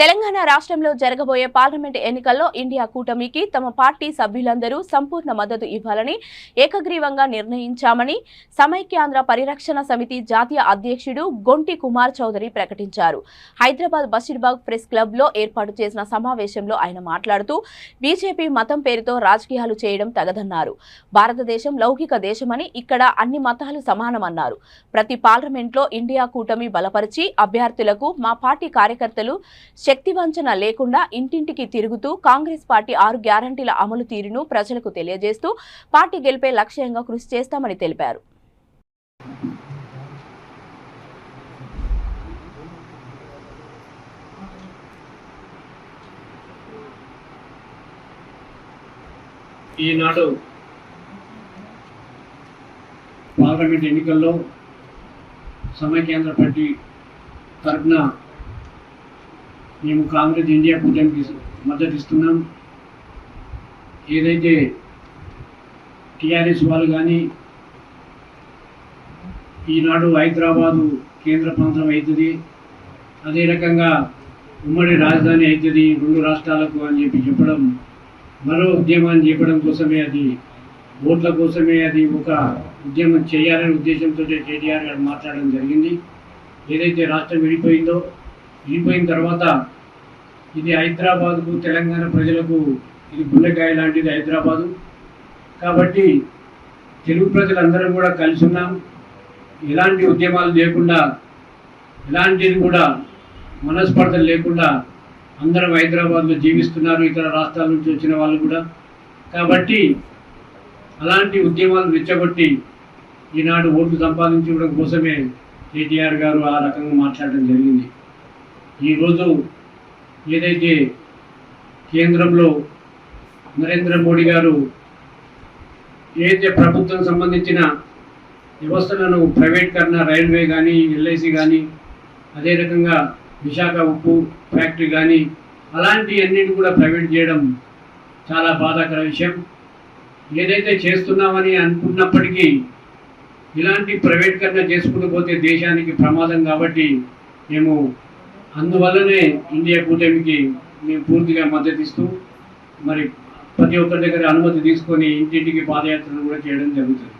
తెలంగాణ రాష్ట్రంలో జరగబోయే పార్లమెంట్ ఎన్నికల్లో ఇండియా కూటమికి తమ పార్టీ సభ్యులందరూ సంపూర్ణ మద్దతు ఇవ్వాలని ఏకగ్రీవంగా నిర్ణయించామని సమైక్యాంధ్ర పరిరక్షణ సమితి జాతీయ అధ్యక్షుడు గొంటి కుమార్ చౌదరి ప్రకటించారు. హైదరాబాద్ బషీర్బాగ్ ప్రెస్ క్లబ్ లో ఏర్పాటు చేసిన సమావేశంలో ఆయన మాట్లాడుతూ బీజేపీ మతం పేరుతో రాజకీయాలు చేయడం తగదన్నారు. భారతదేశం లౌకిక దేశమని ఇక్కడ అన్ని మతాలు సమానమన్నారు. ప్రతి పార్లమెంట్లో ఇండియా కూటమి బలపరిచి అభ్యర్థులకు మా పార్టీ కార్యకర్తలు శక్తివంచన లేకుండా ఇంటింటికి తిరుగుతూ కాంగ్రెస్ పార్టీ 6 గ్యారంటీల అమలు తీరును ప్రజలకు తెలియజేస్తూ పార్టీ గెలిపే లక్ష్యంగా కృషి చేస్తామని తెలిపారు. ఈనాడు పార్లమెంట్ ఎన్నికల్లో సమైక్యాంధ్ర పార్టీ తరఫున మేము కాంగ్రెస్ ఇండియా కూటమికి మద్దతు ఇస్తున్నాం. ఏదైతే టీఆర్ఎస్ వాళ్ళు కానీ ఈనాడు హైదరాబాదు కేంద్ర ప్రాంతం అవుతుంది, అదే రకంగా ఉమ్మడి రాజధాని అవుతుంది 2 రాష్ట్రాలకు అని చెప్పడం మరో ఉద్యమాన్ని చెప్పడం కోసమే, అది ఓట్ల కోసమే అది ఒక ఉద్యమం చేయాలనే ఉద్దేశంతో కేటీఆర్ గారు మాట్లాడడం జరిగింది. ఏదైతే రాష్ట్రం విడిపోయిన తర్వాత ఇది హైదరాబాద్కు తెలంగాణ ప్రజలకు ఇది గుండెకాయ లాంటిది హైదరాబాదు. కాబట్టి తెలుగు ప్రజలందరం కూడా కలిసి ఉన్నాం. ఎలాంటి ఉద్యమాలు లేకుండా, ఎలాంటిది కూడా మనస్పర్ధలు లేకుండా అందరం హైదరాబాద్లో జీవిస్తున్నారు, ఇతర రాష్ట్రాల నుంచి వచ్చిన వాళ్ళు కూడా. కాబట్టి అలాంటి ఉద్యమాలు రెచ్చగొట్టి ఈనాడు ఓట్లు సంపాదించడం కోసమే కేటీఆర్ గారు ఆ రకంగా మాట్లాడడం జరిగింది. ఈరోజు ఏదైతే కేంద్రంలో నరేంద్ర మోడీ గారు ఏదైతే ప్రభుత్వం సంబంధించిన వ్యవస్థలను ప్రైవేటీకరణ, రైల్వే కానీ, ఎల్ఐసి కానీ, అదే రకంగా విశాఖ ఉక్కు ఫ్యాక్టరీ కానీ అలాంటి అన్నింటినీ కూడా ప్రైవేట్ చేయడం చాలా బాధాకర విషయం. ఏదైతే చేస్తున్నామని అనుకున్నప్పటికీ ఇలాంటి ప్రైవేటీకరణ చేసుకుంటూ పోతే దేశానికి ప్రమాదం. కాబట్టి మేము అందువల్లనే ఇండియా కూటమికి మేము పూర్తిగా మద్దతు ఇస్తూ మరి ప్రతి ఒక్కరి దగ్గర అనుమతి తీసుకొని ఇంటింటికి పాదయాత్రలు కూడా చేయడం జరుగుతుంది.